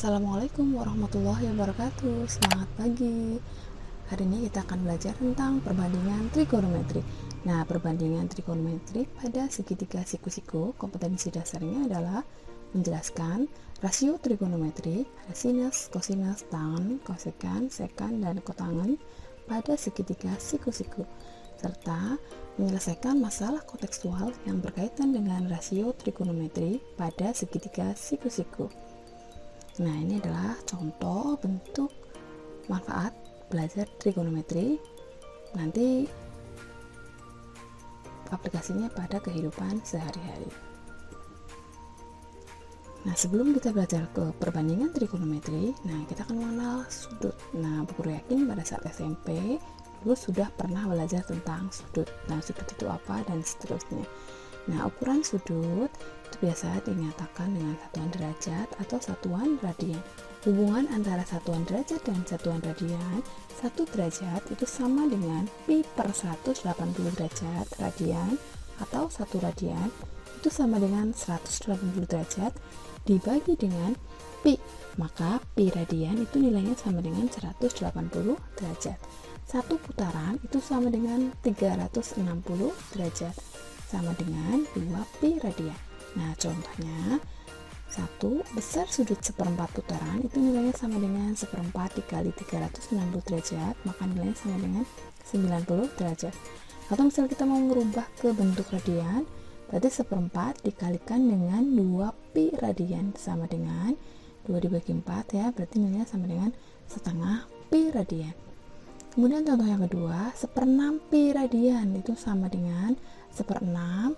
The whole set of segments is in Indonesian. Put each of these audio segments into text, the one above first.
Assalamualaikum warahmatullahi wabarakatuh. Selamat pagi. Hari ini kita akan belajar tentang perbandingan trigonometri. Nah, perbandingan trigonometri pada segitiga siku-siku, kompetensi dasarnya adalah menjelaskan rasio trigonometri, ada sinus, kosinus, tan, kosekan, sekan, dan kotangen pada segitiga siku-siku, serta menyelesaikan masalah kontekstual yang berkaitan dengan rasio trigonometri pada segitiga siku-siku. Nah, ini adalah contoh bentuk manfaat belajar trigonometri. Nanti aplikasinya pada kehidupan sehari-hari. Nah, sebelum kita belajar ke perbandingan trigonometri, kita akan mengenal sudut. Nah, Bu Guru yakin pada saat SMP dulu sudah pernah belajar tentang sudut. Nah, sudut itu apa dan seterusnya. Nah, ukuran sudut itu biasa dinyatakan dengan satuan derajat atau satuan radian. Hubungan antara satuan derajat dan satuan radian, 1 derajat itu sama dengan pi per 180 derajat radian, atau 1 radian itu sama dengan 180 derajat dibagi dengan pi. Maka pi radian itu nilainya sama dengan 180 derajat. 1 putaran itu sama dengan 360 derajat, sama dengan 2 pi radian. Nah, contohnya 1 besar sudut seperempat putaran itu nilainya sama dengan seperempat dikali 360 derajat, maka nilainya sama dengan 90 derajat. Atau misalnya kita mau merubah ke bentuk radian, berarti seperempat dikalikan dengan 2 pi radian sama dengan 2 dibagi 4 ya, berarti nilainya sama dengan setengah pi radian. Kemudian contoh yang kedua, 1/6 pi radian itu sama dengan 1/6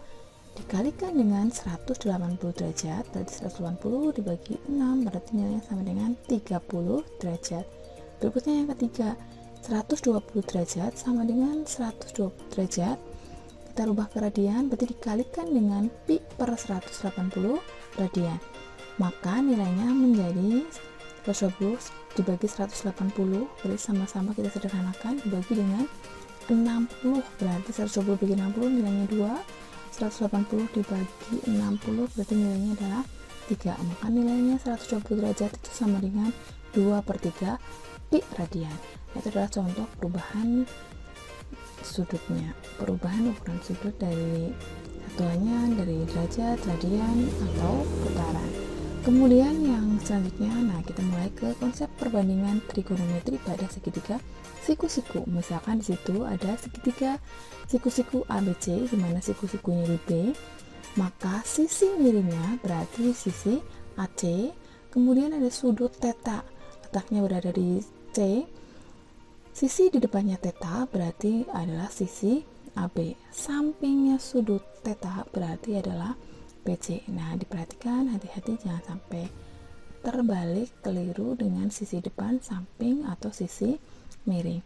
dikalikan dengan 180 derajat, berarti 180 dibagi 6 berarti nilainya sama dengan 30 derajat. Berikutnya yang ketiga, 120 derajat sama dengan 120 derajat, kita rubah ke radian, berarti dikalikan dengan pi per 180 radian, maka nilainya menjadi 120 dibagi 180, berarti sama-sama kita sederhanakan, dibagi dengan 60, berarti 120 dibagi 60 nilainya 2, 180 dibagi 60 berarti nilainya adalah 3, maka nilainya 120 derajat itu sama dengan 2/3 pi radian. Itu adalah contoh perubahan sudutnya, perubahan ukuran sudut dari satuannya dari derajat, radian, atau putaran. Kemudian yang selanjutnya, kita mulai ke konsep perbandingan trigonometri pada segitiga siku-siku. Misalkan di situ ada segitiga siku-siku ABC, di mana siku-sikunya di B, maka sisi miringnya berarti sisi AC. Kemudian ada sudut theta, letaknya berada di C. Sisi di depannya theta berarti adalah sisi AB. Sampingnya sudut theta berarti adalah BC. Nah, diperhatikan hati-hati jangan sampai terbalik keliru dengan sisi depan, samping, atau sisi miring.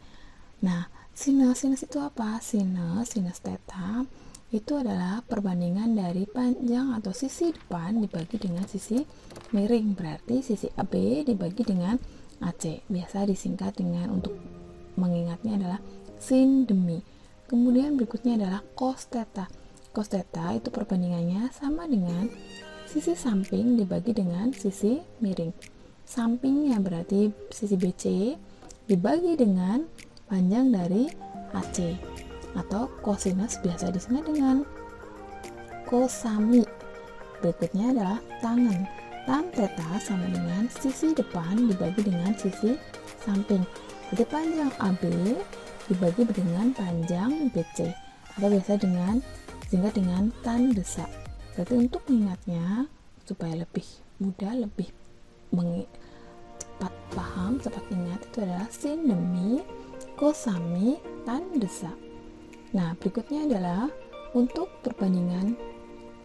Nah, sinus itu apa? Sinus theta itu adalah perbandingan dari panjang atau sisi depan dibagi dengan sisi miring, berarti sisi AB dibagi dengan AC. Biasa disingkat dengan, untuk mengingatnya adalah sin demi. Kemudian berikutnya adalah cos theta. Cos theta itu perbandingannya sama dengan sisi samping dibagi dengan sisi miring. Sampingnya berarti sisi BC dibagi dengan panjang dari AC, atau kosinus biasa disingkat dengan kosami. Berikutnya adalah tangen. Tan theta sama dengan sisi depan dibagi dengan sisi samping. Jadi panjang AB dibagi dengan panjang BC, atau biasa singkat dengan tan desak. Berarti untuk mengingatnya supaya lebih mudah, lebih cepat paham, cepat ingat, itu adalah sin demi kosami tan desak. Nah, berikutnya adalah untuk perbandingan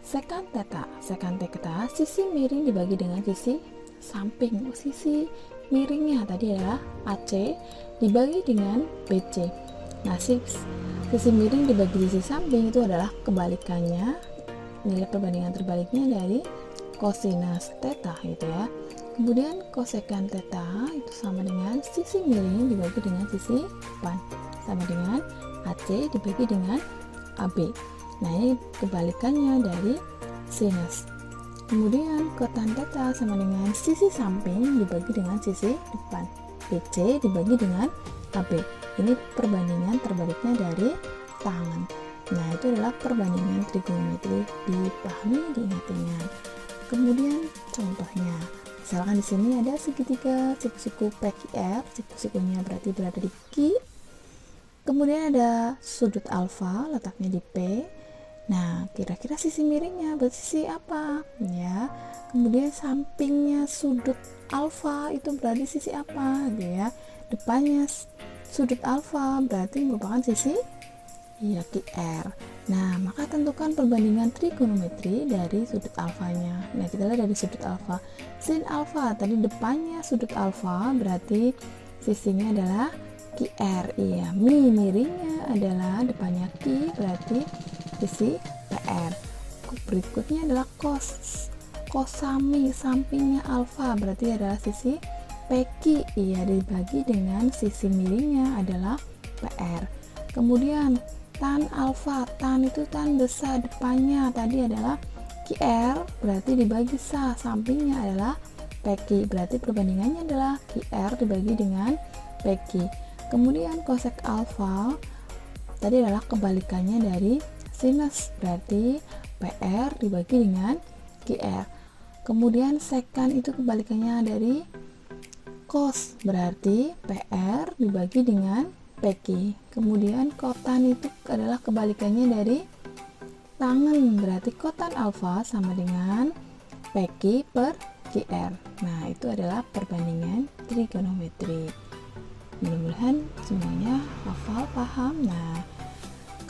sekan theta. Sekan theta, sisi miring dibagi dengan sisi samping. Sisi miringnya tadi adalah AC dibagi dengan BC. Nah, sisi miring dibagi sisi samping itu adalah kebalikannya, nilai perbandingan terbaliknya dari kosinus theta gitu ya. Kemudian kosekan theta itu sama dengan sisi miring dibagi dengan sisi depan, sama dengan AC dibagi dengan AB. Nah, ini kebalikannya dari sinus. Kemudian kotan theta sama dengan sisi samping dibagi dengan sisi depan. BC dibagi dengan AB. Ini perbandingan terbaliknya dari tangan. Nah, itu adalah perbandingan trigonometri, dipahami, diingat-ingat. Kemudian contohnya, misalkan di sini ada segitiga siku-siku PQR, siku-sikunya berarti berada di Q. Kemudian ada sudut alfa letaknya di P. Nah, kira-kira sisi miringnya bersisi apa? Ya. Kemudian sampingnya sudut alfa itu berarti sisi apa? Gitu ya. Depannya sudut alfa berarti merupakan sisi QR. Nah, maka tentukan perbandingan trigonometri dari sudut alfanya. Nah, kita lihat dari sudut alfa. Sin alfa tadi depannya sudut alfa berarti sisinya adalah QR. Iya, miringnya adalah depannya Q berarti sisi PR. Berikutnya adalah kosami sampingnya alfa berarti adalah sisi PQ. Iya, dibagi dengan sisi miringnya adalah PR. Kemudian tan alfa, tan itu tan besar, depannya tadi adalah QR berarti dibagi sa, sampingnya adalah PQ berarti perbandingannya adalah QR dibagi dengan PQ. Kemudian kosek alfa tadi adalah kebalikannya dari sinus berarti PR dibagi dengan QR. Kemudian sekan itu kebalikannya dari cos berarti PR dibagi dengan PQ. Kemudian kotan itu adalah kebalikannya dari tangan berarti kotan alfa sama dengan PQ per QR. Nah, itu adalah perbandingan trigonometri. Mudah-mudahan semuanya hafal, paham. Nah,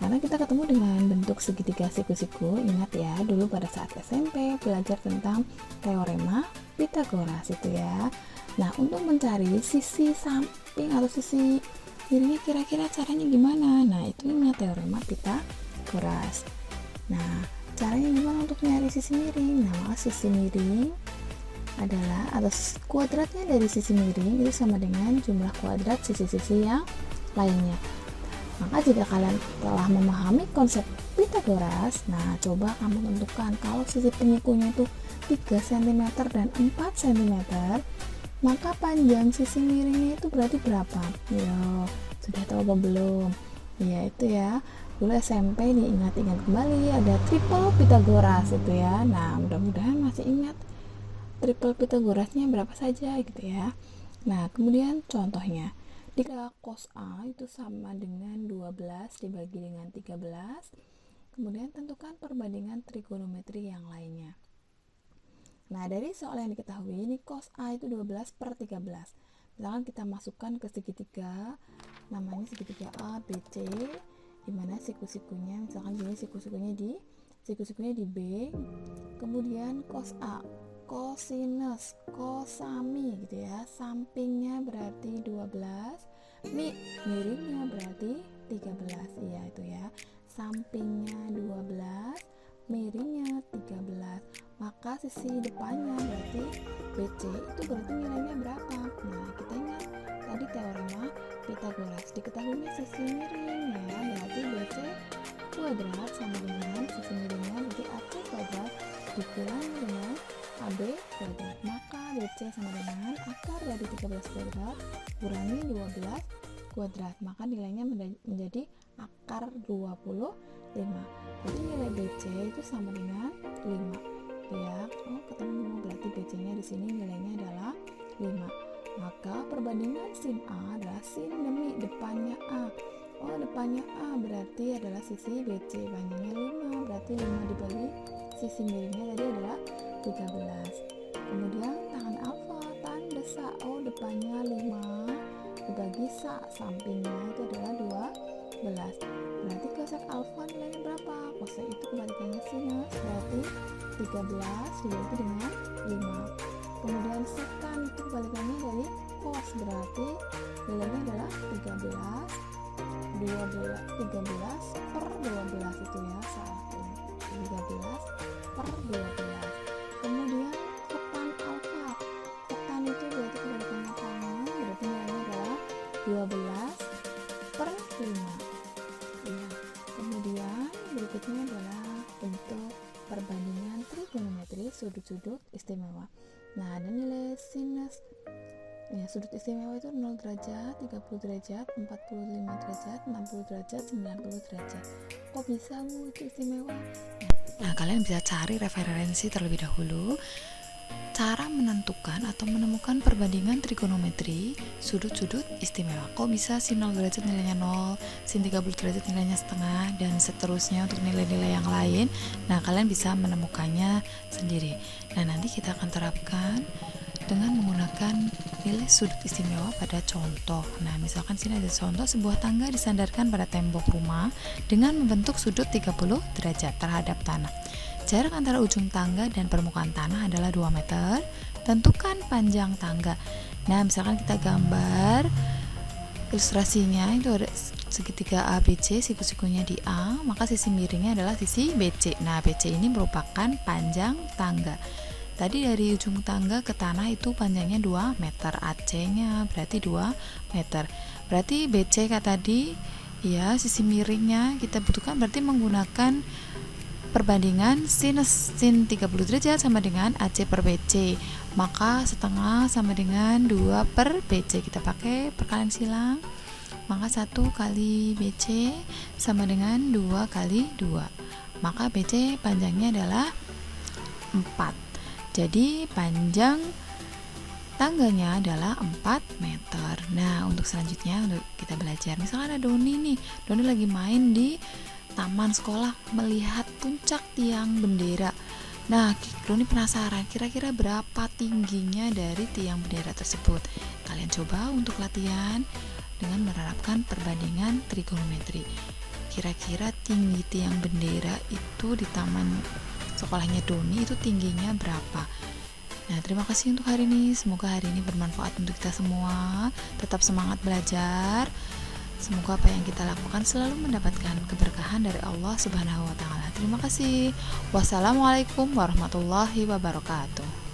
karena kita ketemu dengan bentuk segitiga siku-siku, ingat ya, dulu pada saat SMP belajar tentang teorema Pythagoras itu ya. Nah, untuk mencari sisi samping atau sisi miringnya kira-kira caranya gimana? Nah, itu ingat teorema Pythagoras. Nah, caranya gimana untuk nyari sisi miring? Nah, maka sisi miring adalah atas kuadratnya dari sisi miring itu sama dengan jumlah kuadrat sisi-sisi yang lainnya. Maka jika kalian telah memahami konsep Pythagoras, nah coba kamu tentukan kalau sisi penyikunya itu 3 cm dan 4 cm, maka panjang sisi miringnya itu berarti berapa? Yo, sudah tahu apa belum? Ya itu ya, dulu SMP diingat-ingat kembali ada triple Pythagoras itu ya. Nah, mudah-mudahan masih ingat triple Pythagorasnya berapa saja gitu ya. Nah, kemudian contohnya, jika cos A itu sama dengan 12 dibagi dengan 13, kemudian tentukan perbandingan trigonometri yang lainnya. Nah, dari soal yang diketahui ini cos A itu 12 per 13. Misalkan kita masukkan ke segitiga, namanya segitiga A, B, C, dimana siku-sikunya, misalkan gini siku-sikunya di B, kemudian cos A, kosinus, kosami gitu ya, sampingnya berarti 12, miringnya berarti 13. Iya itu ya, sampingnya 12, miringnya 13, maka sisi depannya berarti BC itu berarti nilainya berapa? Nah, kita ingat tadi teorema Pythagoras, diketahuinya sisi miring ya, berarti BC kuadrat sama dengan sisi miringnya berarti AC kuadrat dikurangi dengan AB kuadrat, maka BC sama dengan akar dari 13 kuadrat kurangi 12 kuadrat, maka nilainya menjadi akar 25. Jadi nilai BC itu sama dengan 5 ya. Ketemu berarti BC nya di sini nilainya adalah 5. Maka perbandingan sin A adalah sin demi depannya A. Depannya A berarti adalah sisi BC, panjangnya 5 berarti 5 dibagi sisi miringnya tadi adalah 13. Kemudian tangan alfa, tan besar, depannya 5 dibagi sa, sampingnya itu adalah 12. Berarti kosek alfa nilainya berapa? Kosek itu kebalikannya sinus, berarti 13 dibagi dengan 5. Kemudian sekan itu kebalikannya dari cos, berarti nilainya adalah 13 per 12 itu ya, 13 per 12. Kemudian kotan alfa, kotan itu berarti kebalikannya tangan, berarti nilainya adalah 12 per 5 ya. Kemudian berikutnya adalah bentuk perbandingan trigonometri sudut sudut-sudut istimewa. Nah, ada nilai sinus ya, sudut istimewa itu 0 derajat, 30 derajat, 45 derajat, 60 derajat, 90 derajat. Kok bisa Bu itu istimewa? Nah, kalian bisa cari referensi terlebih dahulu cara menentukan atau menemukan perbandingan trigonometri sudut-sudut istimewa. Kok bisa sin 0 derajat nilainya 0, sin 30 derajat nilainya setengah, dan seterusnya untuk nilai-nilai yang lain. Nah, kalian bisa menemukannya sendiri. Nah, nanti kita akan terapkan dengan menggunakan nilai sudut istimewa pada contoh. Nah, misalkan sini ada contoh sebuah tangga disandarkan pada tembok rumah dengan membentuk sudut 30 derajat terhadap tanah. Jarak antara ujung tangga dan permukaan tanah adalah 2 meter. Tentukan panjang tangga. Nah, misalkan kita gambar ilustrasinya, itu ada segitiga ABC, siku-sikunya di A, maka sisi miringnya adalah sisi BC. Nah, BC ini merupakan panjang tangga. Tadi dari ujung tangga ke tanah itu panjangnya 2 meter, AC-nya berarti 2 meter. Berarti BC tadi ya, sisi miringnya kita butuhkan berarti menggunakan perbandingan sin 30 derajat sama dengan AC per BC. Maka setengah sama dengan 2 per BC. Kita pakai perkalian silang. Maka 1 kali BC sama dengan 2 kali 2. Maka BC panjangnya adalah 4. Jadi panjang tangganya adalah 4 meter. Nah, untuk selanjutnya untuk kita belajar, misalkan ada Doni nih. Doni lagi main di taman sekolah melihat puncak tiang bendera. Nah, Doni penasaran kira-kira berapa tingginya dari tiang bendera tersebut. Kalian coba untuk latihan dengan menerapkan perbandingan trigonometri. Kira-kira tinggi tiang bendera itu di taman sekolahnya Doni itu tingginya berapa? Nah, terima kasih untuk hari ini. Semoga hari ini bermanfaat untuk kita semua. Tetap semangat belajar. Semoga apa yang kita lakukan selalu mendapatkan keberkahan dari Allah Subhanahu wa Ta'ala. Terima kasih. Wassalamualaikum warahmatullahi wabarakatuh.